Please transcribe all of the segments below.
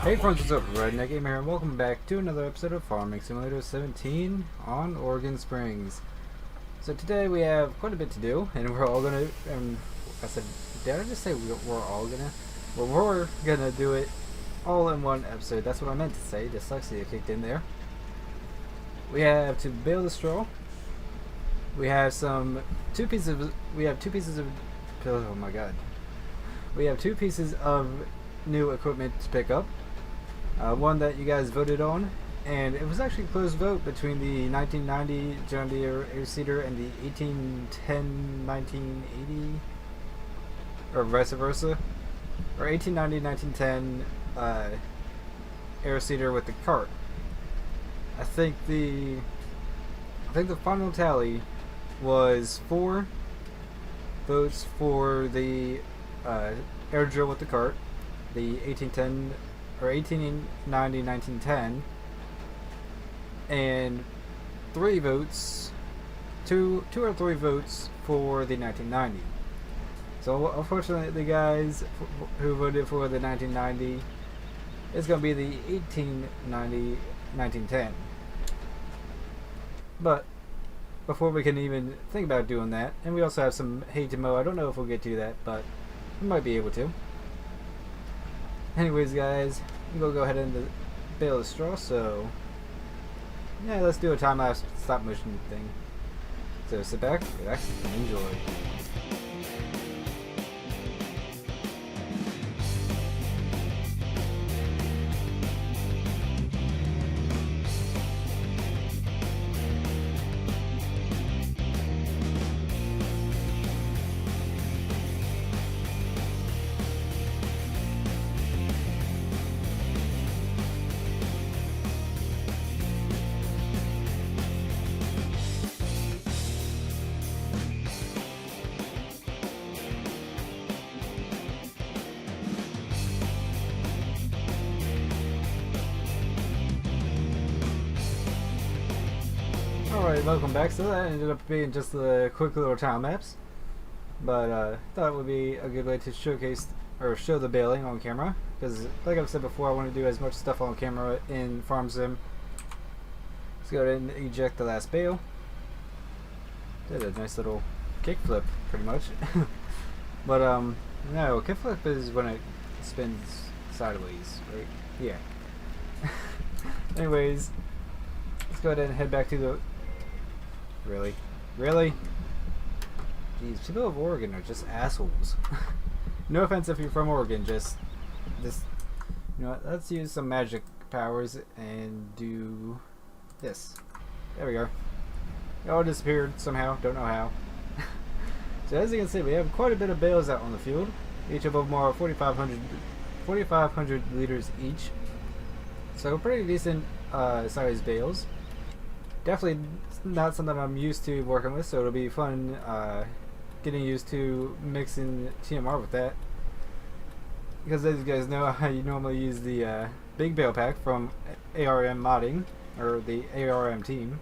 Hey friends, what's up? Redneck Gamer here, and welcome back to another episode of Farming Simulator 17 on Oregon Springs. So today we have quite a bit to do, and we're all gonna, I said, did I just say we're all gonna? Well, we're gonna do it all in one episode. That's what I meant to say. Dyslexia kicked in there. We have to bale the straw. We have two pieces of, oh my god. We have two pieces of new equipment to pick up. One that you guys voted on, and it was actually a close vote between the 1990 John Deere air seeder and the 1810 1980, or vice versa, or 1890 1910 air seeder with the cart. I think the final tally was 4 votes for the air drill with the cart, the 1810 or 1890 1910, and 3 votes, two or three votes for the 1990. So unfortunately, the guys who voted for the 1990 is going to be the 1890 1910. But before we can even think about doing that, and we also have some hay to mow. I don't know if we'll get to that, but we might be able to. Anyways, guys, we'll go ahead and bale the straw, so yeah, let's do a time-lapse stop motion thing. So sit back, relax, and enjoy. Alright, welcome back. So that ended up being just a quick little time lapse, but thought it would be a good way to showcase or show the baling on camera, because like I've said before, I want to do as much stuff on camera in Farm Sim. Let's go ahead and eject the last bale. Did a nice little kickflip, pretty much. But no, kickflip is when it spins sideways, right? Yeah. Anyways, let's go ahead and head back to the. Really? Really? Jeez, people of Oregon are just assholes. No offense if you're from Oregon, just this. You know what? Let's use some magic powers and do this. There we go. It all disappeared somehow. Don't know how. So as you can see, we have quite a bit of bales out on the field. Each of them are 4,500 liters each. So pretty decent sized bales. Definitely not something I'm used to working with, so it'll be fun getting used to mixing TMR with that. Because as you guys know, I normally use the big bale pack from ARM modding, or the ARM team.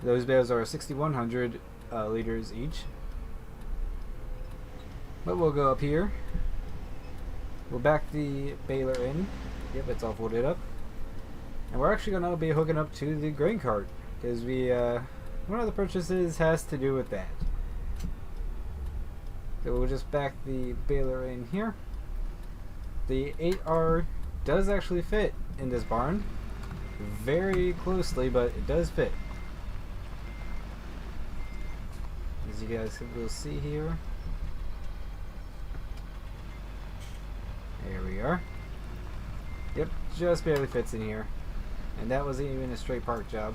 Those bales are 6,100 liters each. But we'll go up here. We'll back the baler in. Yep, it's all folded up. And we're actually going to be hooking up to the grain cart, because we one of the purchases has to do with that. So we'll just back the baler in here. The 8R does actually fit in this barn, very closely, but it does fit. As you guys will see here. There we are. Yep, just barely fits in here. And that wasn't even a straight park job.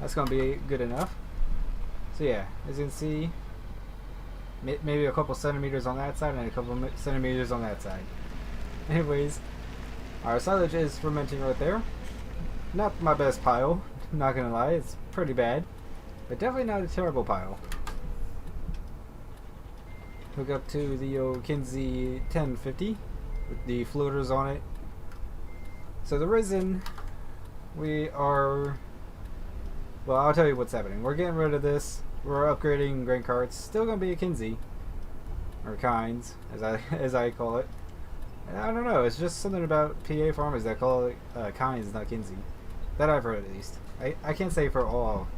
That's going to be good enough. So yeah, as you can see, maybe a couple centimeters on that side and a couple centimeters on that side. Anyways, our silage is fermenting right there. Not my best pile, not going to lie, it's pretty bad. But definitely not a terrible pile. Hook up to the Kinsey 1050 with the floaters on it. So the resin, we are, well, I'll tell you what's happening. We're getting rid of this. We're upgrading grain carts. Still going to be a Kinsey. or kinds, as I call it. I don't know. It's just something about PA farmers that call it kinds, not Kinsey. That I've heard at least. I can't say for all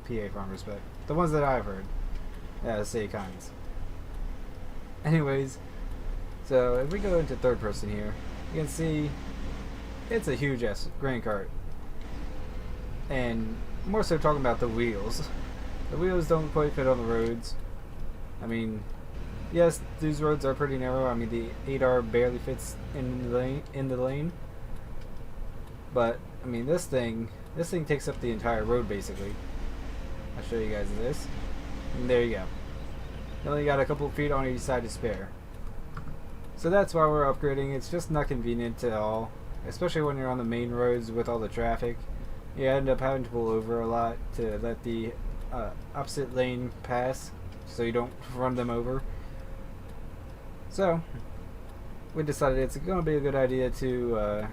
PA farmers, but the ones that I've heard say kinds. Anyways, so if we go into third person here, you can see it's a huge ass grain cart. And more so talking about the wheels. The wheels don't quite fit on the roads. I mean, yes, these roads are pretty narrow. I mean, the 8R barely fits in the lane. But I mean, this thing takes up the entire road basically. I'll show you guys this. And there you go. You only got a couple feet on each side to spare. So that's why we're upgrading. It's just not convenient at all, especially when you're on the main roads with all the traffic. You end up having to pull over a lot to let the opposite lane pass, so you don't run them over. So we decided it's going to be a good idea to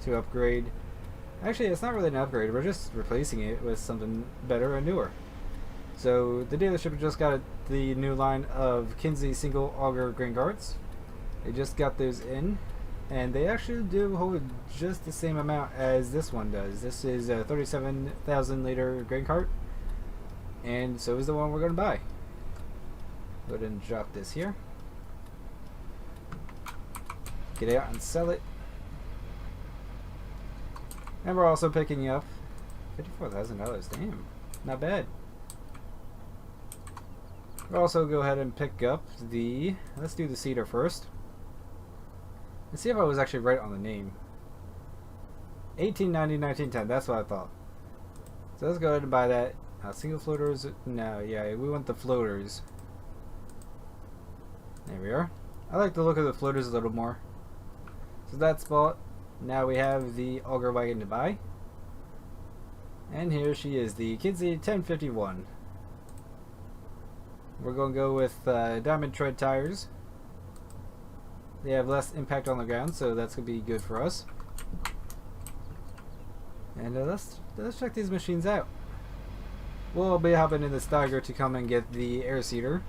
upgrade. Actually, it's not really an upgrade. We're just replacing it with something better and newer. So the dealership just got the new line of Kinsey single auger grain carts. They just got those in, and they actually do hold just the same amount as this one does. This is a 37,000 liter grain cart, and so is the one we're going to buy. Go ahead and drop this here. Get out and sell it. And we're also picking up $54,000. Damn, not bad. We'll also go ahead and pick up the, let's do the cedar first. Let's see if I was actually right on the name. 1890, 1910, that's what I thought. So let's go ahead and buy that. Single floaters, no, yeah, we want the floaters. There we are. I like the look of the floaters a little more. So that's bought. Now we have the auger wagon to buy. And here she is, the Kinsey 1051. We're going to go with diamond tread tires. They have less impact on the ground, so that's going to be good for us. And let's check these machines out. We'll be hopping in the Steiger to come and get the air seeder.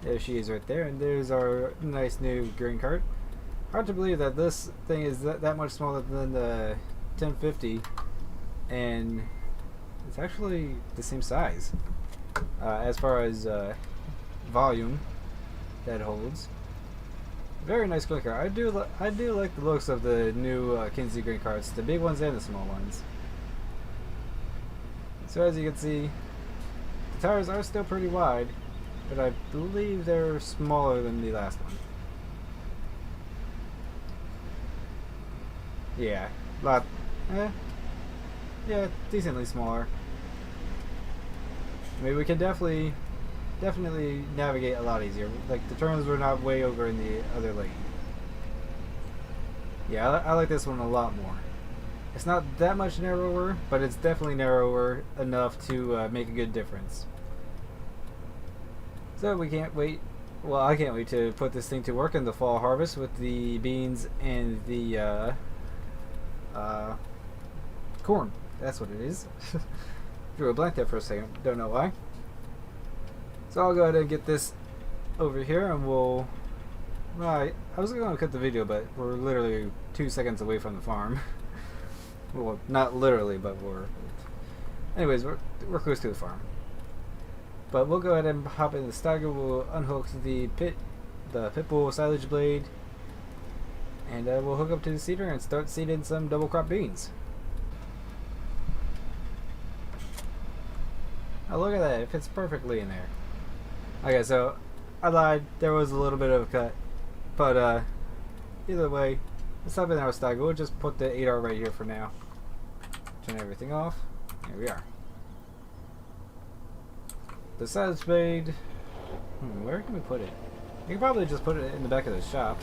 There she is right there, and there's our nice new grain cart. Hard to believe that this thing is that much smaller than the 1050, and it's actually the same size as far as volume that holds. Very nice grain cart. I do like the looks of the new Kinsey grain carts, the big ones and the small ones. So as you can see, the tires are still pretty wide, but I believe they're smaller than the last one. Yeah, yeah, decently smaller. I mean, we can definitely navigate a lot easier. Like, the turns were not way over in the other lane. Yeah, I like this one a lot more. It's not that much narrower, but it's definitely narrower enough to make a good difference. So we can't wait. Well, I can't wait to put this thing to work in the fall harvest with the beans and the corn. That's what it is. Drew a blank there for a second. Don't know why. So I'll go ahead and get this over here, and we'll. Right. I was going to cut the video, but we're literally 2 seconds away from the farm. Well, not literally, but we're. Anyways, we're close to the farm. But we'll go ahead and hop in the Steiger. We'll unhook the pit bull silage blade, and we'll hook up to the seeder and start seeding some double crop beans. Oh, look at that! It fits perfectly in there. Okay, so I lied. There was a little bit of a cut, but either way, let's hop in our Steiger. We'll just put the 8R right here for now. Turn everything off. Here we are. The silage blade. Where can we put it? We can probably just put it in the back of the shop.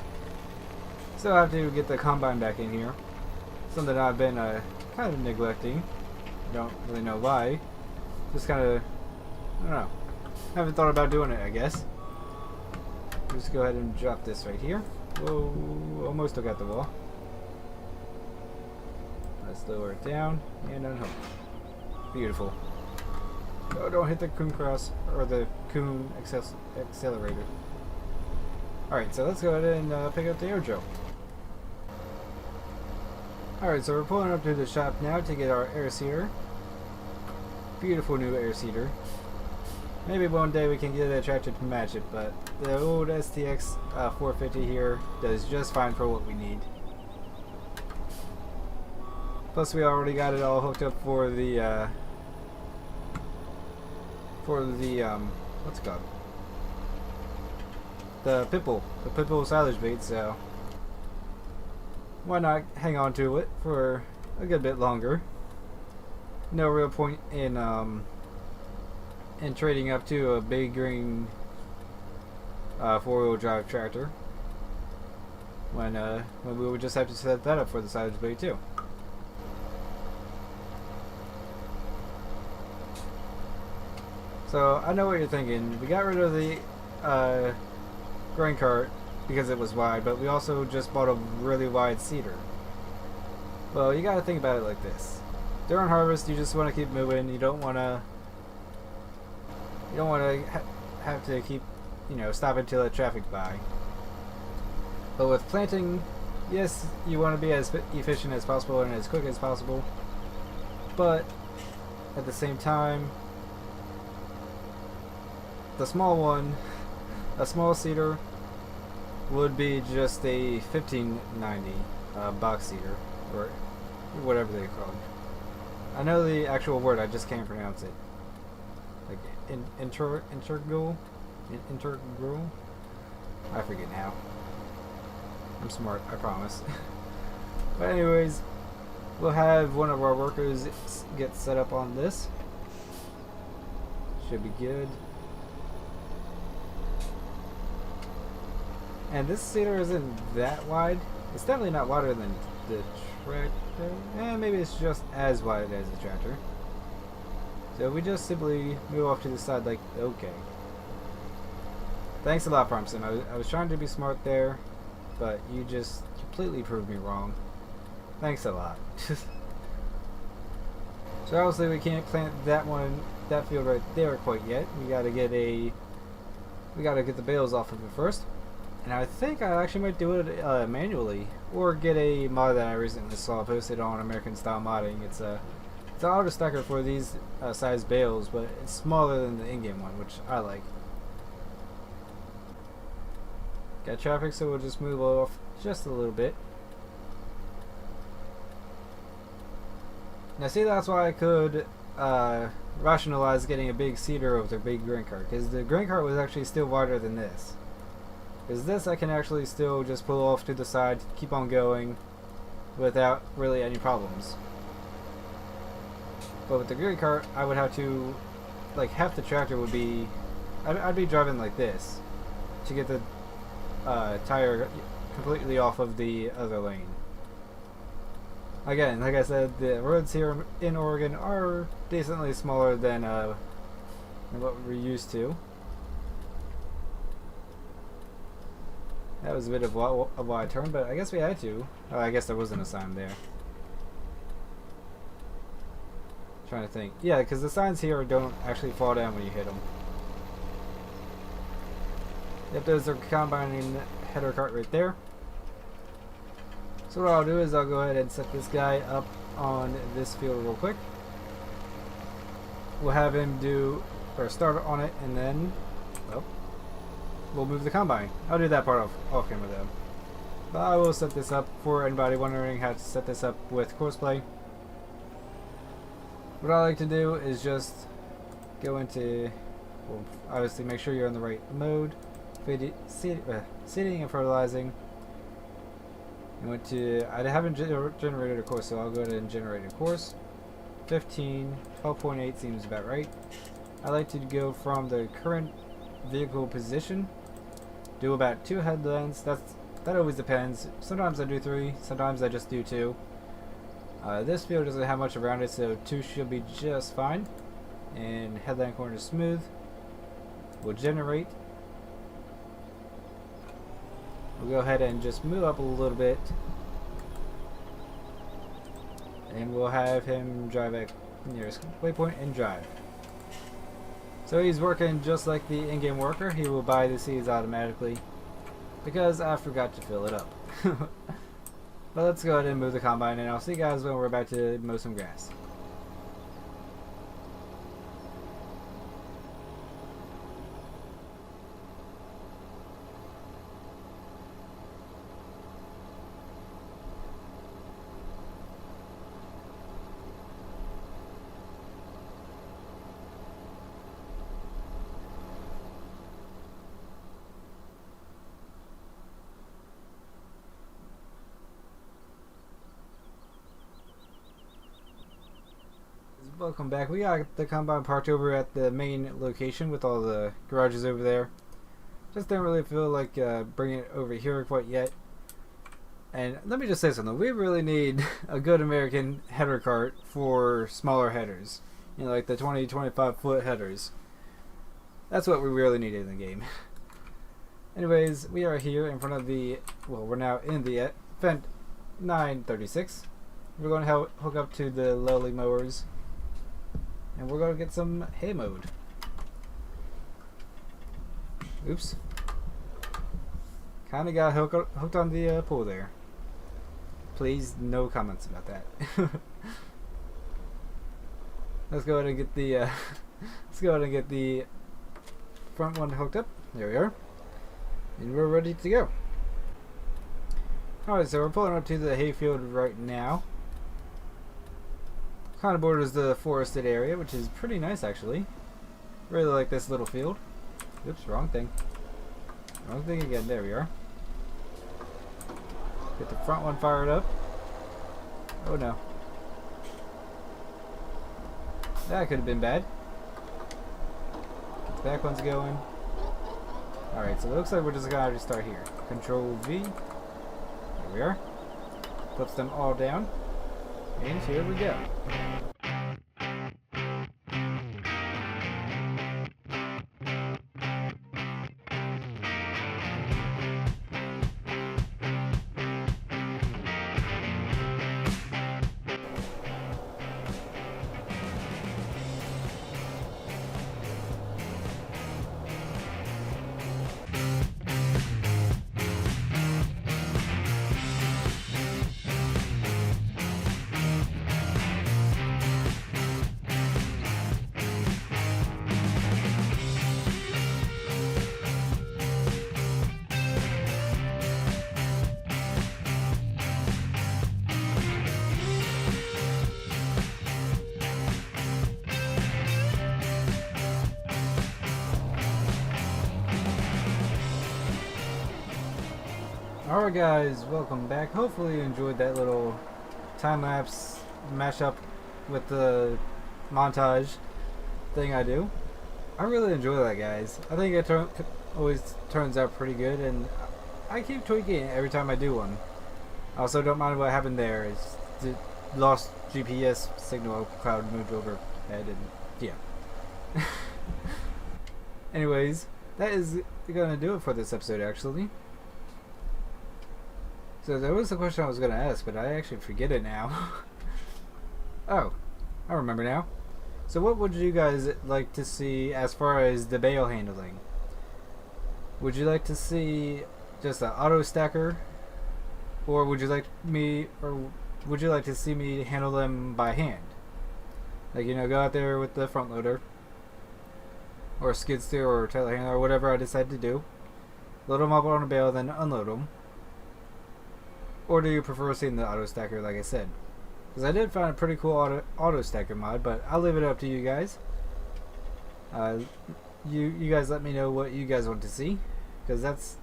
Still have to get the combine back in here. Something I've been kind of neglecting. Don't really know why. Just kind of, I don't know. Haven't thought about doing it, I guess. Just go ahead and drop this right here. Whoa, almost took out the wall. Let's lower it down and unhook. Beautiful. Oh, don't hit the coon cross or the coon accelerator. Alright, so let's go ahead and pick up the airdrop. Alright, so we're pulling up to the shop now to get our air seeder. Beautiful new air seeder. Maybe one day we can get a tractor to match it, but the old STX 450 here does just fine for what we need. Plus we already got it all hooked up for the what's it called? The Pitbull silage bait, so why not hang on to it for a good bit longer? No real point in trading up to a big green 4-wheel drive tractor when we would just have to set that up for the silage bait too. So I know what you're thinking. We got rid of the grain cart because it was wide, but we also just bought a really wide seeder. Well, you gotta think about it like this. During harvest, you just want to keep moving. You don't want to have to keep, stopping to let traffic by. But with planting, yes, you want to be as efficient as possible and as quick as possible. But at the same time, the small one, a small seeder, would be just a 1590 box seeder, or whatever they call it. I know the actual word, I just can't pronounce it. Like integral? I forget now. I'm smart, I promise. But anyways, we'll have one of our workers get set up on this. Should be good. And this seeder isn't that wide. It's definitely not wider than the tractor. Maybe it's just as wide as the tractor. So we just simply move off to the side like, okay. Thanks a lot, Farmson. I was trying to be smart there, but you just completely proved me wrong. Thanks a lot. So obviously we can't plant that field right there quite yet. We gotta get the bales off of it first. And I think I actually might do it manually, or get a mod that I recently saw posted on American Style Modding. It's an auto stacker for these size bales, but it's smaller than the in-game one, which I like. Got traffic, so we'll just move off just a little bit. Now see, that's why I could rationalize getting a big seeder over the big grain cart, because the grain cart was actually still wider than this. Because this I can actually still just pull off to the side, keep on going, without really any problems. But with the grain cart, I would have to, like, half the tractor would be, I'd be driving like this, to get the tire completely off of the other lane. Again, like I said, the roads here in Oregon are decently smaller than what we're used to. That was a bit of a wide turn, but I guess we had to. Oh, I guess there wasn't a sign there. Trying to think. Yeah, because the signs here don't actually fall down when you hit them. Yep, there's a combining header cart right there. So what I'll do is I'll go ahead and set this guy up on this field real quick. We'll have him start on it, and then, well, we'll move the combine. I'll do that part off camera though. But I will set this up for anybody wondering how to set this up with courseplay. What I like to do is just go into, well, obviously make sure you're in the right mode, seeding and fertilizing. I haven't generated a course, so I'll go ahead and generate a course. 12.8 seems about right. I like to go from the current vehicle position, do about 2 headlands. That always depends. Sometimes I do 3, sometimes I just do 2. This field doesn't have much around it, so 2 should be just fine. And headland corner smooth. We'll generate. We'll go ahead and just move up a little bit. And we'll have him drive at nearest waypoint and drive. So he's working just like the in-game worker. He will buy the seeds automatically. because I forgot to fill it up. But let's go ahead and move the combine, and I'll see you guys when we're about to mow some grass. Welcome back. We got the combine parked over at the main location with all the garages over there. Just don't really feel like bringing it over here quite yet. And let me just say something. We really need a good American header cart for smaller headers. You know, like the 20-25 foot headers. That's what we really need in the game. Anyways, we are here in front of the, well, we're now in the Fendt 936. We're going to hook up to the lowly mowers. And we're going to get some hay mowed. Oops. Kinda got hooked on the pole there. Please, no comments about that. Let's go ahead and get the let's go ahead and get the front one hooked up. There we are. And we're ready to go. Alright, so we're pulling up to the hayfield right now. Kind of borders the forested area, which is pretty nice actually. Really like this little field. Oops, wrong thing. Wrong thing again. There we are. Get the front one fired up. Oh no. That could have been bad. Get the back ones going. Alright, so it looks like we're just gonna have to start here. Control V. There we are. Flips them all down. And here we go. Alright guys, welcome back. Hopefully you enjoyed that little time-lapse mashup with the montage thing I do. I really enjoy that, guys. I think it always turns out pretty good, and I keep tweaking it every time I do one. I also don't mind what happened there. It's the lost GPS signal cloud moved overhead, and yeah. Anyways, that is gonna do it for this episode actually. So there was a question I was going to ask, but I actually forget it now. Oh, I remember now. So what would you guys like to see as far as the bale handling? Would you like to see just an auto stacker? Or would you like to see me handle them by hand? Like, you know, go out there with the front loader, or skid steer, or telehandler, or whatever I decide to do. Load them up on a bale, then unload them. Or do you prefer seeing the auto stacker, like I said? Because I did find a pretty cool auto stacker mod, but I'll leave it up to you guys. You guys let me know what you guys want to see, because that's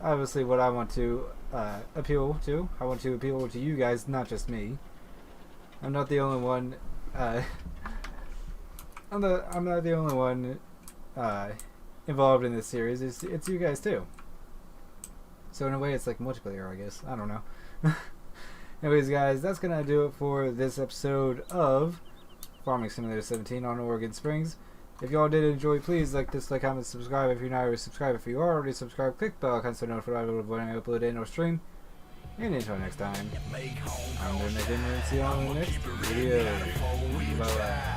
obviously what I want to appeal to. I want to appeal to you guys, not just me. I'm not the only one. I'm not the only one involved in this series. It's you guys too. So in a way, it's like multiplayer, I guess. I don't know. Anyways, guys, that's gonna do it for this episode of Farming Simulator 17 on Oregon Springs. If y'all did enjoy, please like, dislike, comment, subscribe if you're not already subscribed. If you are already subscribed, click the bell icon so notified of when I upload in or stream. And until next time, I'm Redneck Gamer, and see you on the next video. Bye bye.